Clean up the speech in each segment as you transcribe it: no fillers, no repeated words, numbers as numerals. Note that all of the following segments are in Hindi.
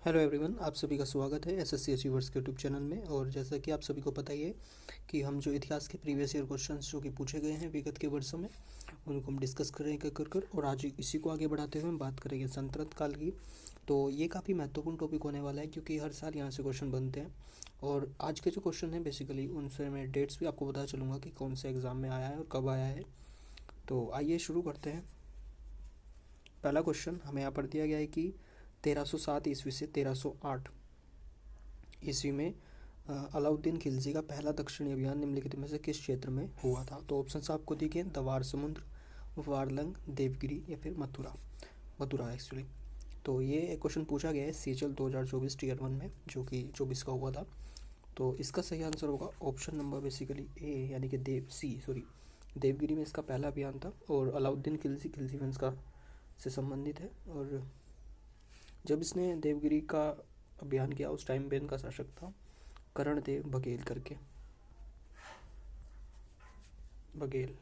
हेलो एवरीवन, आप सभी का स्वागत है एसएससी अचीवर्स के यूट्यूब चैनल में। और जैसा कि आप सभी को पता ही है कि हम जो इतिहास के प्रीवियस ईयर क्वेश्चंस जो कि पूछे गए हैं विगत के वर्षों में, उनको हम डिस्कस करेंगे कर और आज इसी को आगे बढ़ाते हुए हम बात करेंगे संतरत काल की। तो ये काफ़ी महत्वपूर्ण टॉपिक होने वाला है क्योंकि हर साल यहाँ से क्वेश्चन बनते हैं। और आज के जो क्वेश्चन हैं बेसिकली उनसे मैं डेट्स भी आपको पता चलूँगा कि कौन से एग्ज़ाम में आया है और कब आया है। तो आइए शुरू करते हैं। पहला क्वेश्चन हमें यहाँ पर दिया गया है कि 1307 ईस्वी से 1308 ईस्वी में अलाउद्दीन खिलजी का पहला दक्षिणी अभियान निम्नलिखित में से किस क्षेत्र में हुआ था। तो ऑप्शन आपको दिए गए दवार समुद्र, वारलंग, देवगिरी या फिर मथुरा। मथुरा एक्चुअली। तो ये एक क्वेश्चन पूछा गया है सीजल 2024 टीयर 1 में, जो कि 24 का हुआ था। तो इसका सही आंसर होगा ऑप्शन नंबर बेसिकली ए, यानी कि देवगिरी में इसका पहला अभियान था। और अलाउद्दीन खिलजी वंश का से संबंधित है। और जब इसने देवगिरी का अभियान किया उस टाइम पे इनका शासक था करणदेव बघेल करके, बघेल।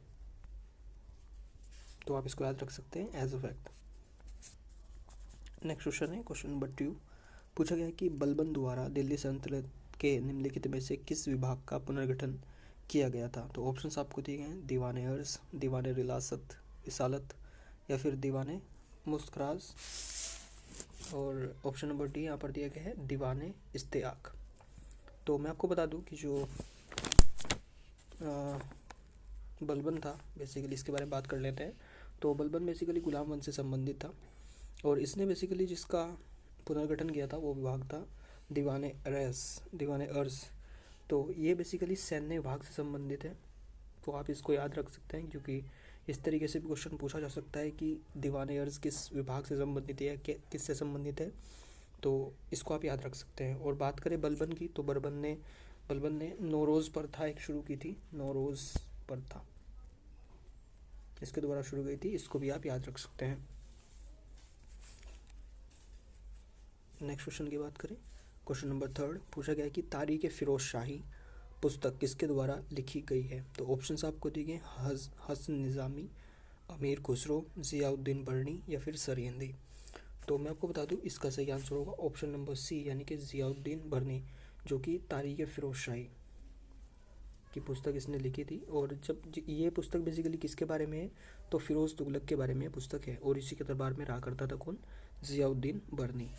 तो आप इसको याद रख सकते हैं as a fact. Next question है क्वेश्चन नंबर 2। पूछा गया है कि बलबन द्वारा दिल्ली सल्तनत के निम्नलिखित में से किस विभाग का पुनर्गठन किया गया था। तो ऑप्शंस आपको दिए गए हैं दीवाने अर्ज, दीवाने रिसालत या फिर दीवाने मुस्कराज। और ऑप्शन नंबर डी यहाँ पर दिया गया है दीवाने इस्तेआक। तो मैं आपको बता दूं कि जो बलबन था बेसिकली, इसके बारे में बात कर लेते हैं। तो बलबन बेसिकली गुलाम वंश से संबंधित था और इसने बेसिकली जिसका पुनर्गठन किया था वो विभाग था दीवाने अर्स। तो ये बेसिकली सैन्य विभाग से संबंधित है। तो आप इसको याद रख सकते हैं क्योंकि इस तरीके से भी क्वेश्चन पूछा जा सकता है कि दीवाने अर्ज किस विभाग से संबंधित है या किससे संबंधित है। तो इसको आप याद रख सकते हैं। और बात करें बलबन की, तो बलबन ने नौरोज़ प्रथा एक शुरू की थी, नौरोज़ प्रथा इसके द्वारा शुरू गई थी। इसको भी आप याद रख सकते हैं। नेक्स्ट क्वेश्चन की बात करें, क्वेश्चन नंबर 3 पूछा गया है कि तारीख फिरोज शाही पुस्तक किसके द्वारा लिखी गई है। तो ऑप्शंस आपको दिए गए हसन निज़ामी, अमीर खुसरो, ज़ियाउद्दीन बर्नी या फिर सरहिंदी। तो मैं आपको बता दूं इसका सही आंसर होगा ऑप्शन नंबर सी, यानी कि ज़ियाउद्दीन बर्नी, जो कि तारीख फिरोज शाही की पुस्तक इसने लिखी थी। और जब ये पुस्तक बेसिकली किसके बारे में है, तो फिरोज तुगलक के बारे में ये पुस्तक है। और इसी के दरबार में रहा करता था कौन, ज़ियाउद्दीन बर्नी।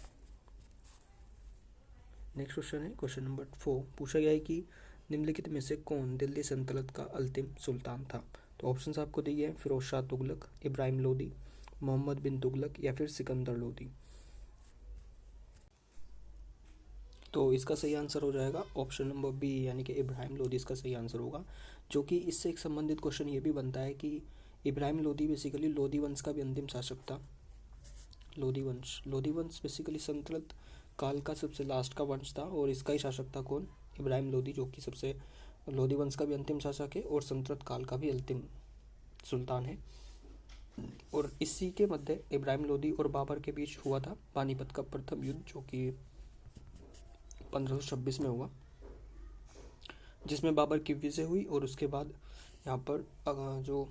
नेक्स्ट क्वेश्चन है क्वेश्चन नंबर 4 पूछा गया है कि निम्नलिखित में से कौन दिल्ली सल्तनत का अंतिम सुल्तान था। तो ऑप्शंस आपको दिए हैं फिरोज शाह तुगलक, इब्राहिम लोदी, मोहम्मद बिन तुगलक या फिर सिकंदर लोदी। तो इसका सही आंसर हो जाएगा ऑप्शन नंबर बी, यानी कि इब्राहिम लोदी इसका सही आंसर होगा। जो कि इससे एक संबंधित क्वेश्चन ये भी बनता है कि इब्राहिम लोदी बेसिकली लोदी वंश का भी अंतिम शासक था। लोदी वंश बेसिकली सल्तनत काल का सबसे लास्ट का वंश था और इसका ही शासक था कौन, इब्राहिम लोदी, जो कि सबसे लोदी वंश का भी अंतिम शासक है और सल्तनत काल का भी अंतिम सुल्तान है। और इसी के मध्य इब्राहिम लोदी और बाबर के बीच हुआ था पानीपत का प्रथम युद्ध, जो कि 1526 में हुआ, जिसमें बाबर की विजय हुई। और उसके बाद यहाँ पर जो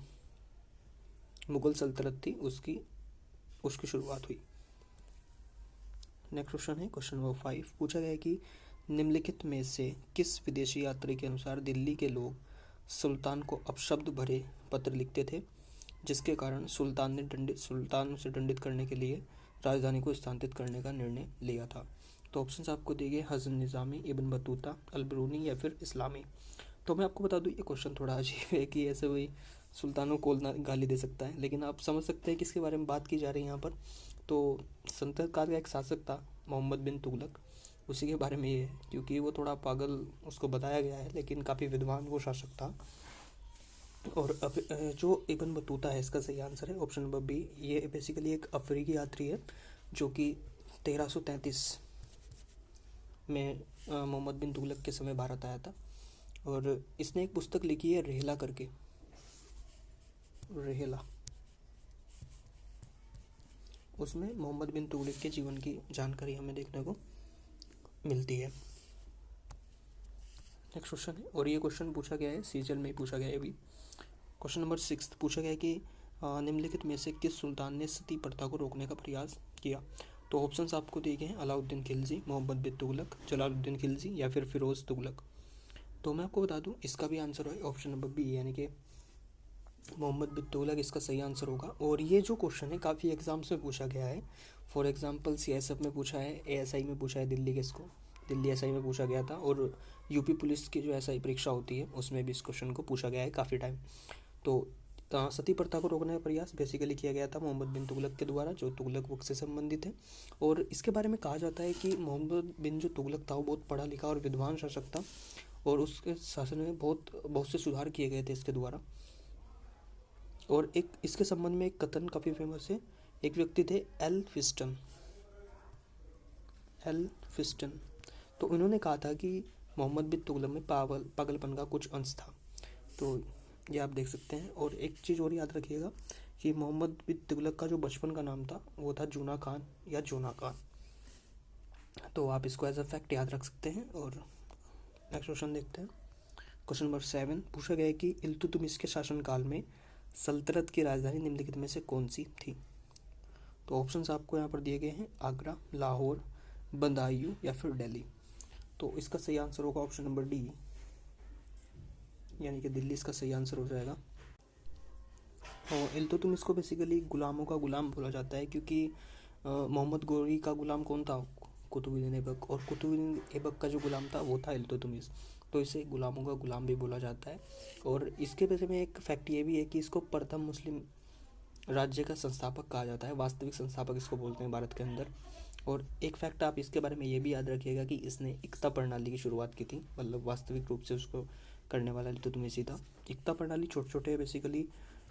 मुगल सल्तनत थी उसकी शुरुआत हुई। नेक्स्ट क्वेश्चन है क्वेश्चन नंबर 5 पूछा गया है कि निम्नलिखित में से किस विदेशी यात्री के अनुसार दिल्ली के लोग सुल्तान को अपशब्द भरे पत्र लिखते थे, जिसके कारण सुल्तान से दंडित करने के लिए राजधानी को स्थानांतरित करने का निर्णय लिया था। तो ऑप्शंस आपको दिए गए हसन निज़ामी, इब्न बतूता, अलबरूनी या फिर इस्लामी। तो मैं आपको बता दूं ये क्वेश्चन थोड़ा अजीब है कि ऐसे वही सुल्तानों को गाली दे सकता है, लेकिन आप समझ सकते हैं किसके बारे में बात की जा रही है यहाँ पर। तो सल्तनत काल का एक शासक था मोहम्मद बिन तुगलक, उसी के बारे में ये है क्योंकि वो थोड़ा पागल उसको बताया गया है, लेकिन काफ़ी विद्वान वो शासक था। और अब जो इब्न बतूता है इसका सही आंसर है ऑप्शन नंबर बी। ये बेसिकली एक अफ्रीकी यात्री है जो कि 1333 में मोहम्मद बिन तुगलक के समय भारत आया था। और इसने एक पुस्तक लिखी है रेहला करके, रेहला। उसमें मोहम्मद बिन तुगलक के जीवन की जानकारी हमें देखने को मिलती है। नेक्स्ट क्वेश्चन है, और ये क्वेश्चन पूछा गया है सीजल में ही पूछा गया है अभी। क्वेश्चन नंबर 6 पूछा गया है कि निम्नलिखित में से किस सुल्तान ने सती प्रथा को रोकने का प्रयास किया। तो ऑप्शंस आपको दिए गए हैं, अलाउद्दीन खिलजी, मोहम्मद बिन तुगलक, जलालुद्दीन खिलजी या फिर फिरोज़ तुगलक। तो मैं आपको बता दूं इसका भी आंसर है ऑप्शन नंबर बी, यानी कि मोहम्मद बिन तुगलक इसका सही आंसर होगा। और ये जो क्वेश्चन है काफ़ी एग्जाम्स में पूछा गया है। फॉर एग्जांपल सीएसएफ में पूछा है, एएसआई में पूछा है, दिल्ली एसआई में पूछा गया था, और यूपी पुलिस की जो एसआई परीक्षा होती है उसमें भी इस क्वेश्चन को पूछा गया है काफ़ी टाइम। तो सती प्रथा को रोकने का प्रयास बेसिकली किया गया था मोहम्मद बिन तुगलक के द्वारा, जो तुगलक वंश से संबंधित है। और इसके बारे में कहा जाता है कि मोहम्मद बिन जो तुगलक था वो बहुत पढ़ा लिखा और विद्वान शासक था, और उसके शासन में बहुत से सुधार किए गए थे इसके द्वारा। और एक इसके संबंध में एक कथन काफ़ी फेमस है, एक व्यक्ति थे एल फिस्टन। तो उन्होंने कहा था कि मोहम्मद बिन तुगलक में पागलपन का कुछ अंश था। तो ये आप देख सकते हैं। और एक चीज़ और याद रखिएगा कि मोहम्मद बिन तुगलक का जो बचपन का नाम था वो था जूना खान या जोना खान। तो आप इसको एज अ फैक्ट याद रख सकते हैं। और नेक्स्ट क्वेश्चन देखते हैं। क्वेश्चन नंबर 7 पूछा गया है कि इल्तुतमिश के शासनकाल में सल्तनत की राजधानी निम्नलिखित में से कौन सी थी। तो ऑप्शंस आपको यहाँ पर दिए गए हैं, आगरा, लाहौर, बदायूं या फिर दिल्ली। तो इसका सही आंसर होगा ऑप्शन नंबर डी, यानी कि दिल्ली इसका सही आंसर हो जाएगा। और इल्तुतमिश को बेसिकली गुलामों का गुलाम बोला जाता है, क्योंकि मोहम्मद गोरी का गुलाम कौन था, कुतुबुद्दीन ऐबक, और कुतुबुद्दीन ऐबक का जो गुलाम था वो था इल्तुतमिश। तो इसे गुलामों का गुलाम भी बोला जाता है। और इसके बारे में एक फैक्ट ये भी है कि इसको प्रथम मुस्लिम राज्य का संस्थापक कहा जाता है, वास्तविक संस्थापक इसको बोलते हैं भारत के अंदर। और एक फैक्ट आप इसके बारे में ये भी याद रखिएगा कि इसने इक्ता प्रणाली की शुरुआत की थी, मतलब वास्तविक रूप से उसको करने वाला इल्तुतमिश ही था। इक्ता प्रणाली छोटे छोटे बेसिकली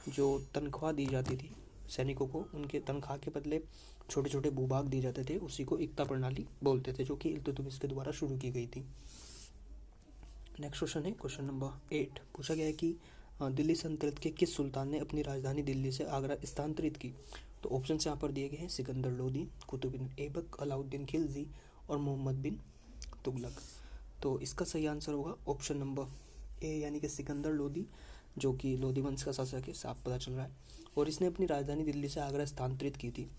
जो तनख्वाह दी जाती थी सैनिकों को, उनके तनख्वाह के बदले छोटे छोटे भूभाग दिए जाते थे, उसी को इक्ता प्रणाली बोलते थे, जो कि इल्तुतमिश के द्वारा शुरू की गई थी। नेक्स्ट क्वेश्चन है क्वेश्चन नंबर 8। पूछा गया है कि दिल्ली सल्तनत के किस सुल्तान ने अपनी राजधानी दिल्ली से आगरा स्थानांतरित की। तो ऑप्शन यहाँ पर दिए गए हैं, सिकंदर लोदी, कुतुबुद्दीन ऐबक, अलाउद्दीन खिलजी और मोहम्मद बिन तुगलक। तो इसका सही आंसर होगा ऑप्शन नंबर ए, यानी कि सिकंदर लोदी, जो कि लोदी वंश का शासक है, साफ पता चल रहा है। और इसने अपनी राजधानी दिल्ली से आगरा स्थानांतरित की थी।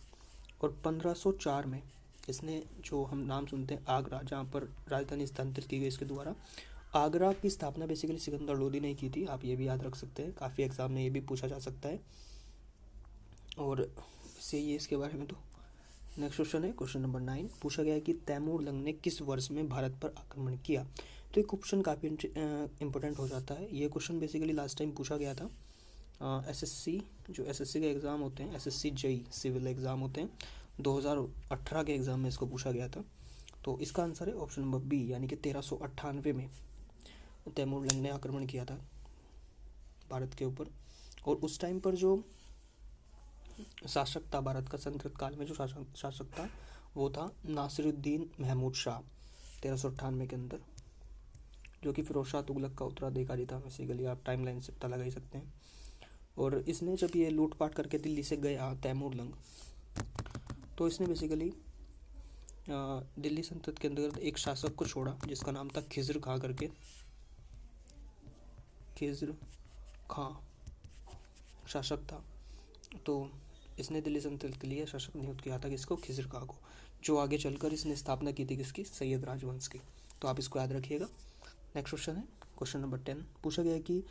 और 1504 में इसने, जो हम नाम सुनते हैं आगरा, जहाँ पर राजधानी स्थानांतरित की गई इसके द्वारा, आगरा की स्थापना बेसिकली सिकंदर लोदी ने की थी। आप ये भी याद रख सकते हैं, काफ़ी एग्जाम में ये भी पूछा जा सकता है। और इससे ये इसके बारे में। तो नेक्स्ट क्वेश्चन है क्वेश्चन नंबर 9। पूछा गया है कि तैमूर लंग ने किस वर्ष में भारत पर आक्रमण किया। तो ये क्वेश्चन काफ़ी इंपॉर्टेंट हो जाता है। ये क्वेश्चन बेसिकली लास्ट टाइम पूछा गया था एसएससी के एग्ज़ाम होते हैं, एसएससी जेई सिविल एग्ज़ाम होते हैं, 2018 के एग्ज़ाम में इसको पूछा गया था। तो इसका आंसर है ऑप्शन नंबर बी, यानी कि 1398 में तैमूर लंग ने आक्रमण किया था भारत के ऊपर। और उस टाइम पर जो शासक था भारत का सल्तनत काल में, जो शासक था वो था नासिरुद्दीन महमूद शाह 1398 के अंदर, जो कि फिरोज शाह तुगलक का उत्तराधिकारी था। बेसिकली आप टाइम लाइन से पता लगा ही सकते हैं। और इसने जब ये लूटपाट करके दिल्ली से गया तैमूर लंग, तो इसने बेसिकली दिल्ली सल्तनत के अंदर एक शासक को छोड़ा जिसका नाम था खिज़र खां करके, खिज़र खां शासक था। तो इसने दिल्ली सल्तनत के लिए शासक नियुक्त किया था किसको, खिज़र खां को, जो आगे चलकर इसने स्थापना की थी किसकी, सैयद राजवंश की। तो आप इसको याद रखिएगा। नेक्स्ट क्वेश्चन है क्वेश्चन नंबर 10। पूछा गया है कि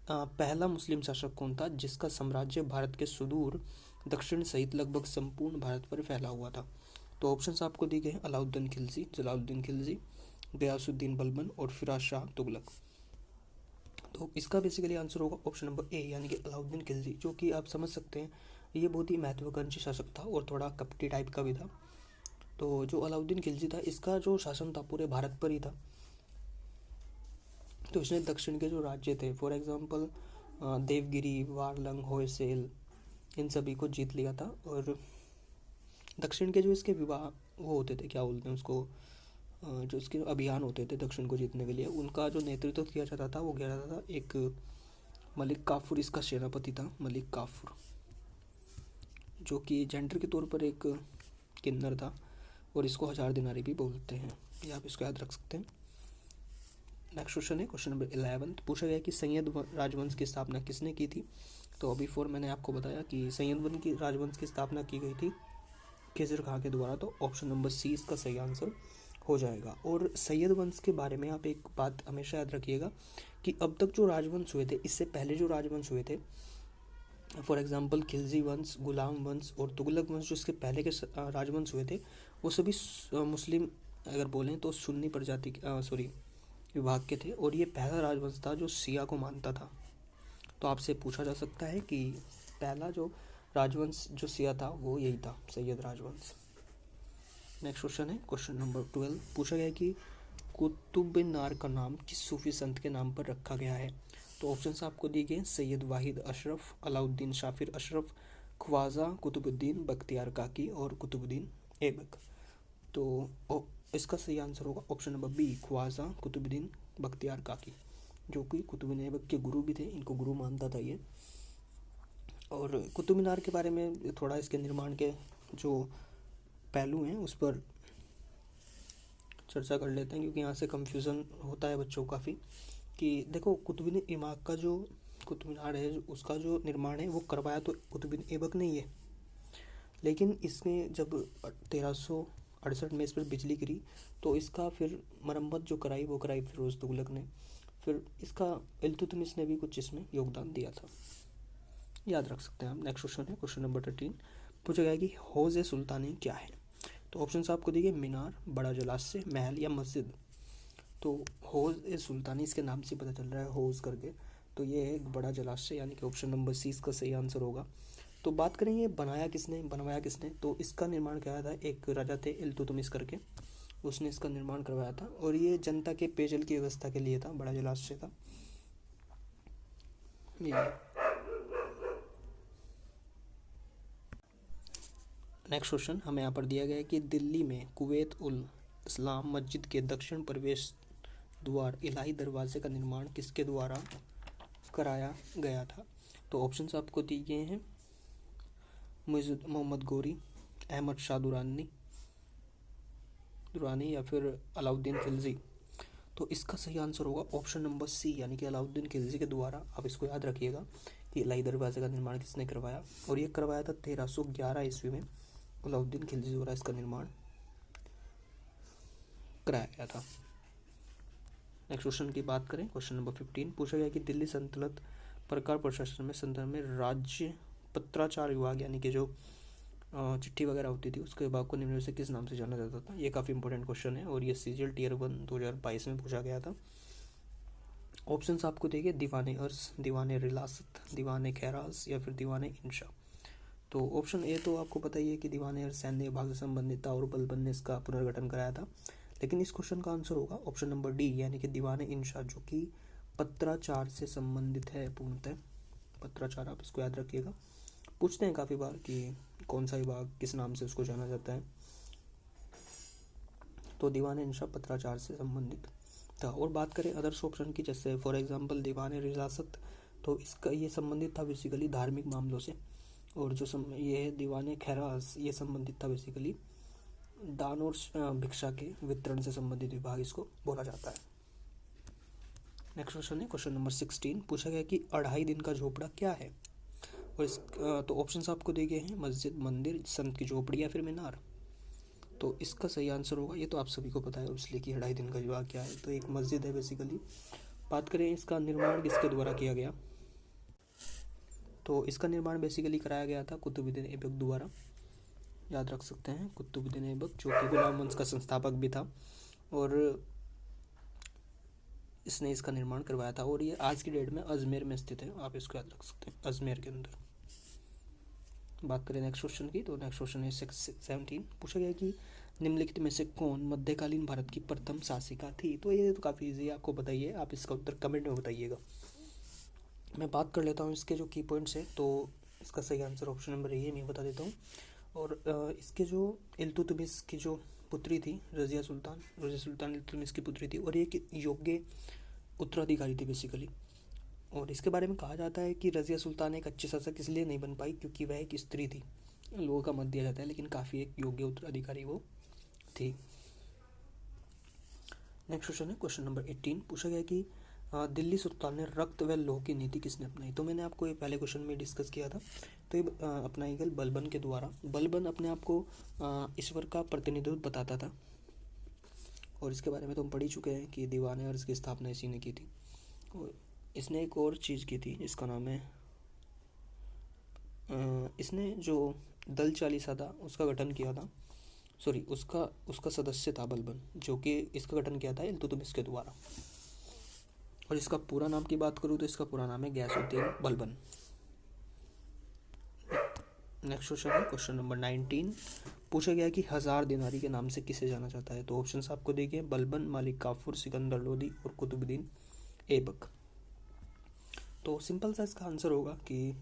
पहला मुस्लिम शासक कौन था जिसका साम्राज्य भारत के सुदूर दक्षिण सहित लगभग संपूर्ण भारत पर फैला हुआ था। तो ऑप्शंस आपको दिए गए हैं, अलाउद्दीन खिलजी, जलालुद्दीन खिलजी, गयासुद्दीन बलबन और फिराज शाह तुगलक। तो इसका बेसिकली आंसर होगा ऑप्शन नंबर ए, यानी कि अलाउद्दीन खिलजी, जो कि आप समझ सकते हैं ये बहुत ही महत्वाकांक्षी शासक था और थोड़ा कपटी टाइप का भी था। तो जो अलाउद्दीन खिलजी था, इसका जो शासन था पूरे भारत पर ही था। तो इसने दक्षिण के जो राज्य थे, फॉर एग्जांपल देवगिरी, वारलंग, होयसेल, इन सभी को जीत लिया था। और दक्षिण के जो इसके विवाह वो होते थे, क्या बोलते हैं उसको, जो इसके अभियान होते थे दक्षिण को जीतने के लिए, उनका जो नेतृत्व किया जाता था वो किया जाता था एक मलिक काफूर, इसका सेनापति था मलिक काफूर, जो कि जेंडर के तौर पर एक किन्नर था। और इसको 1000 दिनारी भी बोलते हैं, ये आप इसको याद रख सकते हैं। नेक्स्ट क्वेश्चन है क्वेश्चन नंबर 11। पूछा गया कि सैयद राजवंश की स्थापना किसने की थी। तो अभी मैंने आपको बताया कि सैयद राजवंश की स्थापना की गई थी खिज़र खां के द्वारा। तो ऑप्शन नंबर सी इसका सही आंसर हो जाएगा। और सैयद वंश के बारे में आप एक बात हमेशा याद रखिएगा कि अब तक जो राजवंश हुए थे, इससे पहले जो राजवंश हुए थे, फॉर एग्जांपल खिलजी वंश, गुलाम वंश और तुगलक वंश, जो इसके पहले के राजवंश हुए थे, वो सभी मुस्लिम अगर बोलें तो सुन्नी प्रजाति सॉरी विभाग के थे। और ये पहला राजवंश था जो शिया को मानता था। तो आपसे पूछा जा सकता है कि पहला जो राजवंश जो शिया था वो यही था, सैयद राजवंश। नेक्स्ट क्वेश्चन है क्वेश्चन नंबर 12। पूछा गया कि कुतुब मिनार का नाम किस सूफी संत के नाम पर रखा गया है। तो ऑप्शंस आपको दिए गए, सैयद वाहिद अशरफ, अलाउद्दीन शाफिर अशरफ, ख्वाजा कुतुबुद्दीन बख्तियार काकी और कुतुबुद्दीन ऐबक। तो इसका सही आंसर होगा option number B, Khwaja Qutbuddin Bakhtiyar Kaki, जो कि कुतुबुद्दीन ऐबक के गुरु भी थे, इनको गुरु मानता था ये। और कुतुब मीनार के बारे में थोड़ा इसके निर्माण के जो पहलू हैं उस पर चर्चा कर लेते हैं, क्योंकि यहाँ से कंफ्यूजन होता है बच्चों को काफ़ी कि देखो कुतुबुद्दीन ऐबक का जो कुतुब मीनार है उसका जो निर्माण है वो करवाया तो कुतुबुद्दीन ऐबक ने ही है, लेकिन इसमें जब 1368 में इस पर बिजली गिरी तो इसका फिर मरम्मत जो कराई वो कराई फिरोज तुगलक ने। फिर इसका इल्तुतमिश ने भी कुछ इसमें योगदान दिया था, याद रख सकते हैं आप। नेक्स्ट क्वेश्चन है क्वेश्चन नंबर 13। पूछा गया कि हौज़ ए सुल्तानी क्या है। तो ऑप्शन आपको दिए मीनार, बड़ा जलाशय, महल या मस्जिद। तो हौज़ ए सुल्तानी इसके नाम से पता चल रहा है, हौज़ करके, तो ये है एक बड़ा जलाशय, यानी कि ऑप्शन नंबर सी इसका सही आंसर होगा। तो बात करें ये बनवाया किसने, तो इसका निर्माण कराया था एक राजा थे इल्तुतमिश करके, उसने इसका निर्माण करवाया था। और ये जनता के पेयजल की व्यवस्था के लिए था, बड़ा जलाशय था ये। नेक्स्ट क्वेश्चन हमें यहाँ पर दिया गया है कि दिल्ली में कुवैत उल इस्लाम मस्जिद के दक्षिण प्रवेश द्वार इलाही दरवाजे का निर्माण किसके द्वारा कराया गया था। तो ऑप्शंस आपको दिए गए हैं, मोहम्मद गोरी, अहमद शाह दुरानी या फिर अलाउद्दीन खिलजी। तो इसका सही आंसर होगा ऑप्शन नंबर सी, यानी कि अलाउद्दीन खिलजी के द्वारा। आप इसको याद रखिएगा कि इलाही दरवाजे का निर्माण किसने करवाया, और ये करवाया था 1311 ईस्वी में अलाउद्दीन खिलजी द्वारा इसका निर्माण कराया गया था। नेक्स्ट क्वेश्चन की बात करें क्वेश्चन नंबर 15। पूछा गया कि दिल्ली सल्तनत प्रकार प्रशासन में संदर्भ में राज्य पत्राचार विभाग, यानी कि जो चिट्ठी वगैरह होती थी उसके विभाग को निम्न में से किस नाम से जाना जाता था। ये काफ़ी इंपॉर्टेंट क्वेश्चन है और ये सीजीएल टियर 1 2022 में पूछा गया था। ऑप्शंस आपको देंगे, दीवाने अर्स, दीवाने रिलासत, दीवाने खैराज या फिर दीवाने इंशा। तो ऑप्शन ए तो आपको पता ही है कि दीवाने अर्स सैन्य विभाग से संबंधित था और बलबन ने इसका पुनर्गठन कराया था, लेकिन इस क्वेश्चन का आंसर होगा ऑप्शन नंबर डी, यानी कि दीवाने इंशा, जो कि पत्राचार से संबंधित है पूर्णतः। पत्राचार आप इसको याद रखिएगा, पूछते हैं काफ़ी बार कि कौन सा विभाग किस नाम से उसको जाना जाता है। तो दीवाने इंशा पत्राचार से संबंधित था। और बात करें अदर्स ऑप्शन की, जैसे फॉर एग्जांपल दीवाने रियासत, तो इसका ये संबंधित था बेसिकली धार्मिक मामलों से। और जो ये है दीवाने खैराज, ये संबंधित था बेसिकली दान और भिक्षा के वितरण से संबंधित विभाग इसको बोला जाता है। नेक्स्ट क्वेश्चन है क्वेश्चन नंबर 16। पूछा गया कि 2.5 दिन का झोपड़ा क्या है। और इस तो ऑप्शंस आपको दिए गए हैं, मस्जिद, मंदिर, संत की झोपड़ी या फिर मीनार। तो इसका सही आंसर होगा, ये तो आप सभी को पता है इसलिए कि 2.5 दिन का झोपड़ा क्या है, तो एक मस्जिद है बेसिकली। बात करें इसका निर्माण किसके द्वारा किया गया, तो इसका निर्माण बेसिकली कराया गया था कुतुबुद्दीन ऐबक द्वारा, याद रख सकते हैं कुतुबुद्दीन ऐबक, जो कि गुलाम वंश का संस्थापक भी था और इसने इसका निर्माण करवाया था। और ये आज की डेट में अजमेर में स्थित है, आप इसको याद रख सकते हैं, अजमेर के अंदर। बात करें नेक्स्ट क्वेश्चन की, तो नेक्स्ट क्वेश्चन है 17। पूछा गया कि निम्नलिखित में से कौन मध्यकालीन भारत की प्रथम शासिका थी। तो ये तो काफ़ी ईजी है, आपको बताइए, आप इसका उत्तर कमेंट में बताइएगा। मैं बात कर लेता हूँ इसके जो की पॉइंट्स हैं। तो इसका सही आंसर ऑप्शन नंबर ए मैं बता देता हूँ। और इसके जो इल्तुतमिश की जो पुत्री थी रज़िया सुल्तान इल्तुतमिश की पुत्री थी, और ये एक योग्य उत्तराधिकारी थी बेसिकली। और इसके बारे में कहा जाता है कि रज़िया सुल्तान एक अच्छी शासक इसलिए नहीं बन पाई क्योंकि वह एक स्त्री थी, लोगों का मत दिया जाता है, लेकिन काफ़ी एक योग्य उत्तराधिकारी वो थी। नेक्स्ट क्वेश्चन है क्वेश्चन नंबर 18। पूछा गया कि दिल्ली सुल्तान ने रक्त व लौह की नीति किसने अपनाई? तो मैंने आपको ये पहले क्वेश्चन में डिस्कस किया था। तो ये अपनाई गई बलबन के द्वारा। बलबन अपने आप को ईश्वर का प्रतिनिधित्व बताता था, और इसके बारे में तो हम पढ़ ही चुके हैं कि दीवाने अर्ज की स्थापना इसी ने की थी। और इसने एक और चीज़ की थी जिसका नाम है, इसने जो दल चालीसा था उसका गठन किया था, सॉरी उसका सदस्य था बलबन, जो कि इसका गठन किया था इल्तुतमिश के द्वारा। और इसका पूरा नाम की बात करूँ तो इसका पूरा नाम है गयासुद्दीन बलबन। नेक्स्ट क्वेश्चन है क्वेश्चन नंबर 19। पूछा गया कि 1000 दिनारी के नाम से किसे जाना जाता है? तो ऑप्शंस आपको देखिए, बलबन, मालिक काफूर, सिकंदर लोदी और कुतुबुद्दीन ऐबक। तो सिंपल सा इसका आंसर होगा कि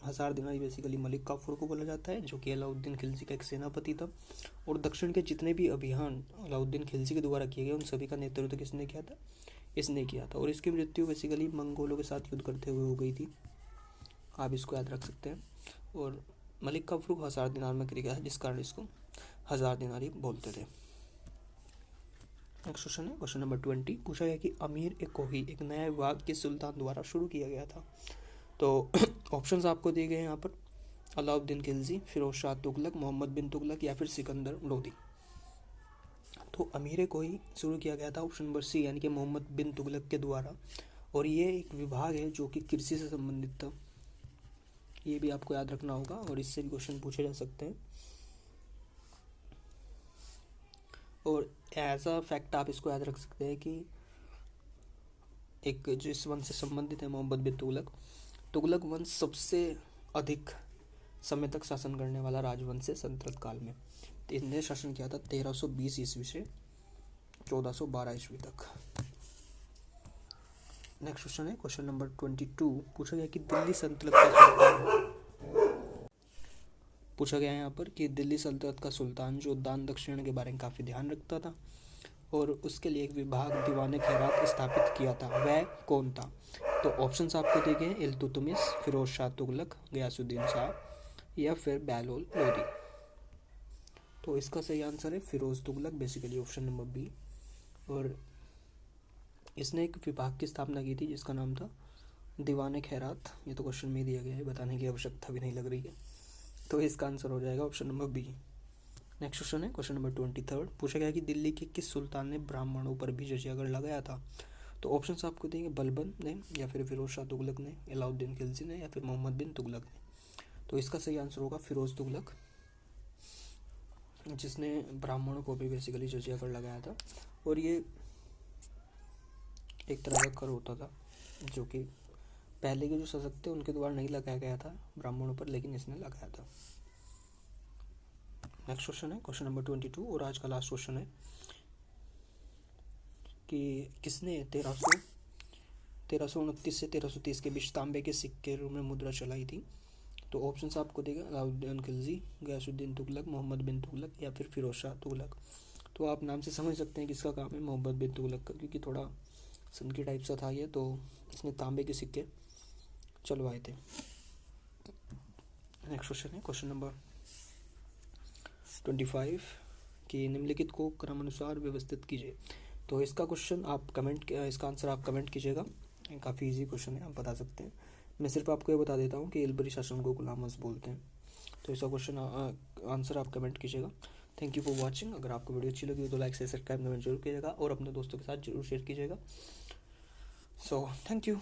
1000 दिनारी बेसिकली मलिक काफूर को बोला जाता है, जो कि अलाउद्दीन खिलजी का एक सेनापति था। और दक्षिण के जितने भी अभियान अलाउद्दीन खिलजी के द्वारा किए गए उन सभी का नेतृत्व किसने किया था? इसने किया था। और इसकी मृत्यु बेसिकली मंगोलों के साथ युद्ध करते हुए हो गई थी, आप इसको याद रख सकते हैं। और मलिक काफूर को 1000 दिनार में खरीदा है, जिस कारण इसको 1000 दिनारी बोलते थे। नेक्स्ट क्वेश्चन है क्वेश्चन नंबर 20। पूछा गया कि अमीर ए कोही एक नया विभाग किस सुल्तान द्वारा शुरू किया गया था? तो ऑप्शंस आपको दिए गए हैं यहाँ पर, अलाउद्दीन खिलजी, फिरोज शाह तुगलक, मोहम्मद बिन तुगलक या फिर सिकंदर लोदी। तो अमीर ए कोही शुरू किया गया था ऑप्शन नंबर सी, यानी कि मोहम्मद बिन तुगलक के द्वारा। और ये एक विभाग है जो कि कृषि से संबंधित था, ये भी आपको याद रखना होगा और इससे भी क्वेश्चन पूछे जा सकते हैं। और एज अ फैक्ट आप इसको याद रख सकते हैं कि एक जिस वंश से संबंधित है मोहम्मद बिन तुगलक, तुगलक वंश सबसे अधिक समय तक शासन करने वाला राजवंश है सल्तनत काल में। तो इन्हें शासन किया था 1320 ईस्वी से 1412 ईस्वी तक। नेक्स्ट क्वेश्चन है क्वेश्चन नंबर 22। पूछा गया कि दिल्ली सल्तनत का सुल्तान, पूछा गया है यहाँ पर कि दिल्ली सल्तनत का सुल्तान जो दान दक्षिण के बारे में काफ़ी ध्यान रखता था और उसके लिए एक विभाग दीवाने खैरात स्थापित किया था, वह कौन था? तो ऑप्शंस आपको दिए गए, इल्तुतमिश, फिरोज शाह तुगलक, गयासुद्दीन शाह या फिर बैलोल लोदी। तो इसका सही आंसर है Firoz Tughlaq, basically option number B. और इसने एक विभाग की स्थापना की थी जिसका नाम था दीवाने खैरात। ये तो क्वेश्चन में दिया गया है, बताने की आवश्यकता भी नहीं लग रही है, तो इसका आंसर हो जाएगा option number B. Next question है क्वेश्चन नंबर 23। पूछा गया कि दिल्ली के किस सुल्तान ने ब्राह्मणों पर भी जजिया कर लगाया था? तो ऑप्शंस आपको देंगे, बलबन ने या फिर फिरोज शाह तुगलक ने, अलाउद्दीन खिलजी ने या फिर मोहम्मद बिन तुगलक ने। तो इसका सही आंसर होगा फिरोज तुगलक, जिसने ब्राह्मणों को भी बेसिकली जजिया कर लगाया था। और ये एक तरह का कर होता था जो कि पहले के जो शासक थे उनके द्वारा नहीं लगाया गया था ब्राह्मणों पर, लेकिन इसने लगाया था। नेक्स्ट क्वेश्चन है क्वेश्चन नंबर 22 और आज का लास्ट क्वेश्चन है कि किसने 1329 से 1330 के बीच तांबे के सिक्के रूप में मुद्रा चलाई थी? तो ऑप्शंस आपको देगा, अलाउद्दीन खिलजी, गयासुद्दीन तुगलक, मोहम्मद बिन तुगलक या फिर फिरोज शाह तुगलक। तो आप नाम से समझ सकते हैं किसका काम है, मोहम्मद बिन तुगलक का, क्योंकि थोड़ा सनकी टाइप सा था ये, तो इसने तांबे के सिक्के चलवाए थे। नेक्स्ट क्वेश्चन है क्वेश्चन नंबर 25 कि निम्नलिखित को क्रमानुसार व्यवस्थित कीजिए। तो इसका क्वेश्चन आप कमेंट, इसका आंसर आप कमेंट कीजिएगा, काफ़ी इजी क्वेश्चन है, आप बता सकते हैं। मैं सिर्फ आपको ये बता देता हूँ कि इल्बरी शासन को गुलाम वंश बोलते हैं। तो इसका क्वेश्चन आंसर आप कमेंट कीजिएगा। Thank you for watching. अगर आपको वीडियो अच्छी लगी तो लाइक से सब्सक्राइब कमेंट जरूर कीजिएगा और अपने दोस्तों के साथ जरूर शेयर कीजिएगा। So thank you.